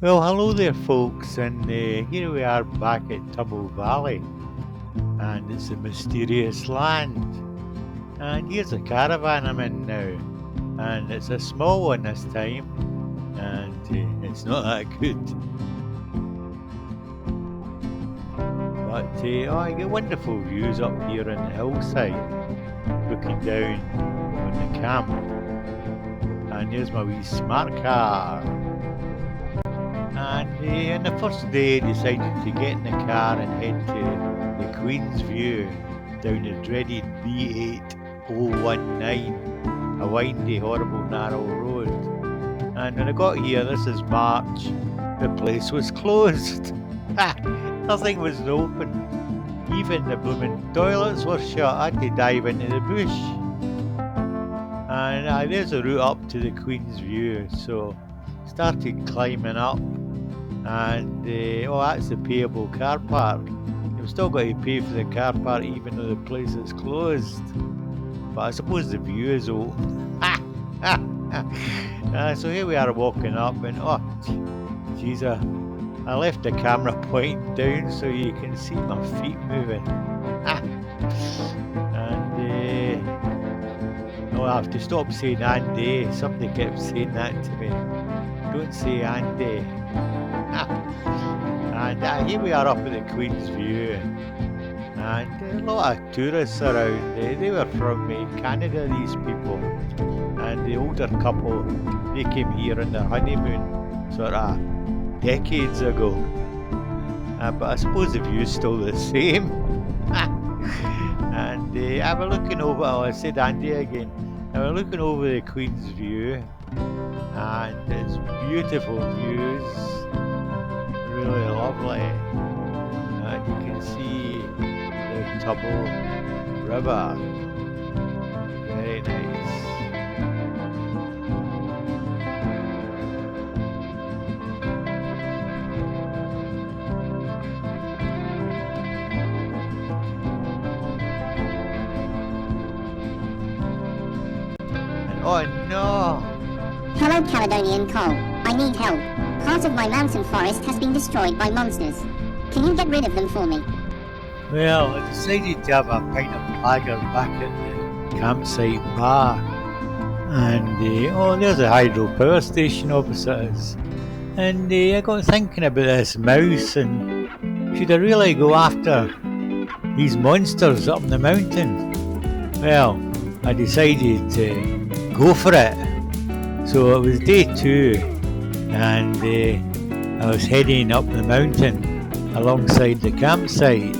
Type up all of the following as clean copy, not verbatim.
Well, hello there, folks, and here we are back at Tummel Valley, and it's a mysterious land. And here's a caravan I'm in now, and it's a small one this time, and it's not that good. But I get wonderful views up here on the hillside, looking down on the camp. And here's my wee smart car. And on the first day, I decided to get in the car and head to the Queen's View down the dreaded B8019, a windy, horrible, narrow road. And when I got here, this is March, the place was closed. Nothing was open. Even the blooming toilets were shut. I had to dive into the bush. And there's a route up to the Queen's View, so started climbing up. And that's the payable car park. You've still got to pay for the car park even though the place is closed. But I suppose the view is open. So here we are walking up, and geez, I left the camera pointing down so you can see my feet moving. I have to stop saying Andy. Somebody kept saying that to me. Don't say Andy. And here we are up at the Queen's View, and a lot of tourists around. They were from Canada, these people, and the older couple, they came here on their honeymoon sort of decades ago. But I suppose the view's still the same. And I was looking over, I said Andy again, I was looking over the Queen's View, and it's beautiful views. Really lovely, and you can see the Tummel River. Very nice. And oh no! Hello, Caledonian Coal. I need help. Part of my mountain forest has been destroyed by monsters. Can you get rid of them for me? Well, I decided to have a pint of lager back at the campsite bar. And there's a hydro power station opposite us. And I got thinking about this mouse, and should I really go after these monsters up in the mountain? Well, I decided to go for it. So it was day 2. And I was heading up the mountain alongside the campsite,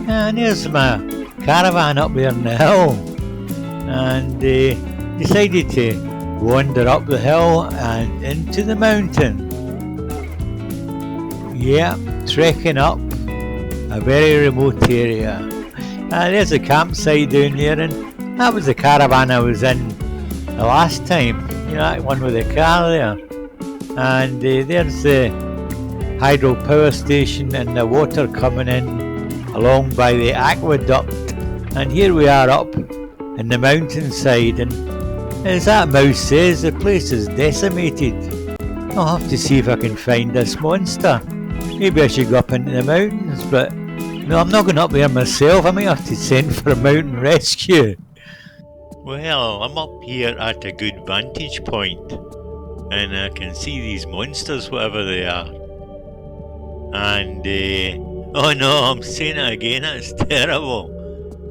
and there's my caravan up there on the hill, and decided to wander up the hill and into the mountain. Yeah, trekking up a very remote area. There's a campsite down there, and that was the caravan I was in the last time, that one with the car there. And there's the hydro power station and the water coming in along by the aqueduct. And here we are up in the mountainside, and as that mouse says, the place is decimated. I'll have to see if I can find this monster. Maybe I should go up into the mountains, but no, I'm not going up there myself. I might have to send for a mountain rescue. Well, I'm up here at a good vantage point, and I can see these monsters, whatever they are. And oh no, I'm saying it again, that's terrible.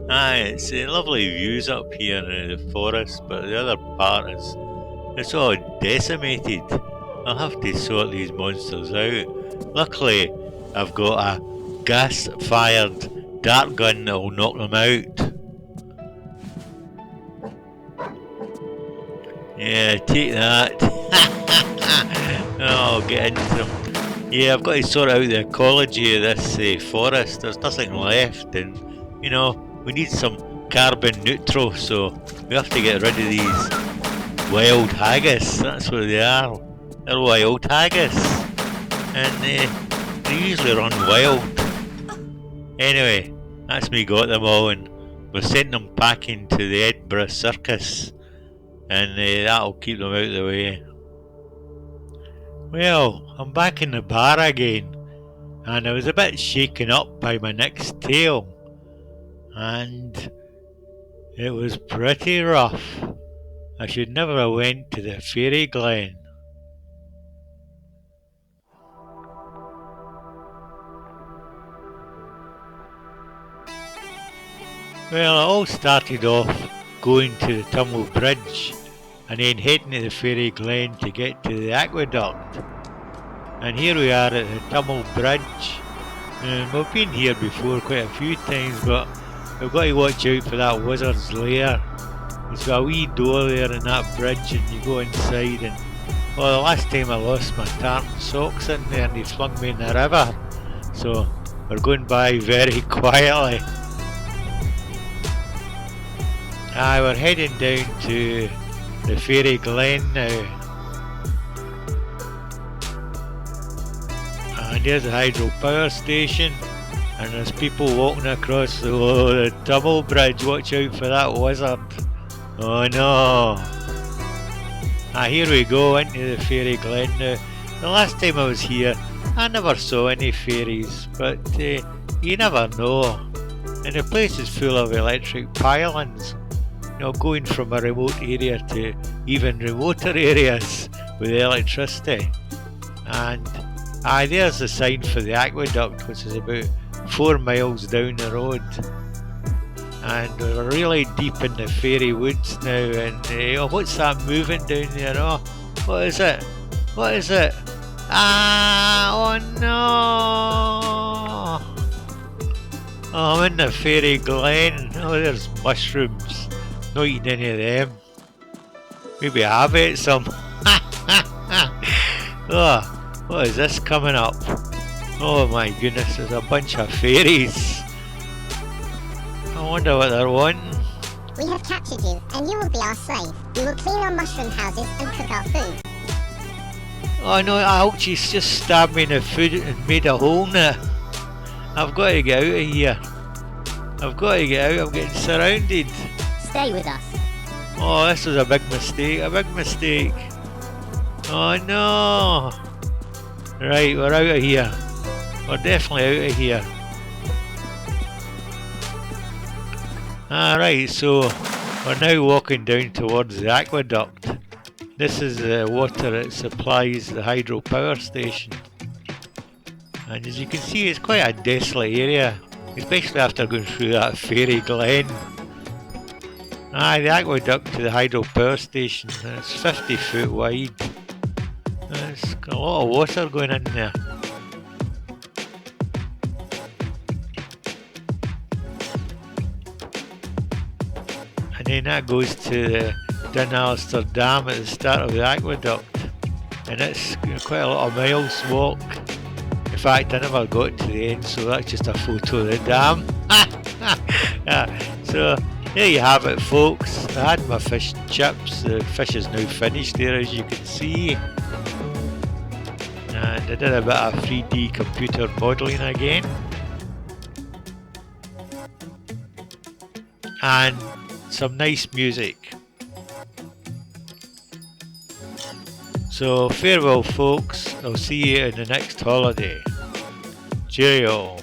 It's lovely views up here in the forest, but the other part it's all decimated. I'll have to sort these monsters out. Luckily, I've got a gas-fired dart gun that will knock them out. Yeah, take that. Oh, get into them. Yeah, I've got to sort out the ecology of this forest. There's nothing left, and we need some carbon neutral, so we have to get rid of these wild haggis. That's what they are. They're wild haggis, and they usually run wild. Anyway, that's me got them all, and we're sending them packing to the Edinburgh Circus, and that'll keep them out of the way. Well, I'm back in the bar again, and I was a bit shaken up by my next tale, and it was pretty rough. I should never have went to the fairy Glen. Well, it all started off going to the Tummel Bridge and then heading to the fairy Glen to get to the aqueduct. And here we are at the Tummel Bridge. We've been here before quite a few times, but we've got to watch out for that wizard's lair. There's got a wee door there in that bridge, and you go inside, and well, the last time I lost my tartan socks in there and they flung me in the river. So we're going by very quietly. We're heading down to the fairy Glen now. And there's the hydro power station, and there's people walking across the Tummel Bridge. Watch out for that wizard. Oh no. Here we go into the fairy Glen now. The last time I was here, I never saw any fairies, but you never know. And the place is full of electric pylons. You know, going from a remote area to even remoter areas with electricity. And there's the sign for the aqueduct, which is about 4 miles down the road. And we're really deep in the fairy woods now, and what's that moving down there? Oh, what is it? What is it? Oh no! Oh, I'm in the fairy Glen. Oh, there's mushrooms. Not eating any of them. Maybe I have ate some. Oh, what is this coming up? Oh my goodness, there's a bunch of fairies. I wonder what they're wanting. We have captured you, and you will be our slave. We will clean our mushroom houses and cook our food. Oh no, ouch, he's just stabbed me in the foot and made a hole in it. I've got to get out of here. I've got to get out, I'm getting surrounded. Stay with us. Oh, this was a big mistake, Oh no. Right, we're out of here. We're definitely out of here. Alright, so we're now walking down towards the aqueduct. This is the water that supplies the hydro power station. And as you can see, it's quite a desolate area, especially after going through that fairy Glen. The aqueduct to the hydro power station, it's 50 foot wide. There's got a lot of water going in there. And then that goes to the Dunalister Dam at the start of the aqueduct. And it's quite a lot of miles walk. In fact, I never got to the end, so that's just a photo of the dam. So there you have it, folks. I had my fish and chips. The fish is now finished there, as you can see. And I did a bit of 3D computer modelling again. And some nice music. So farewell, folks. I'll see you in the next holiday. Cheerio.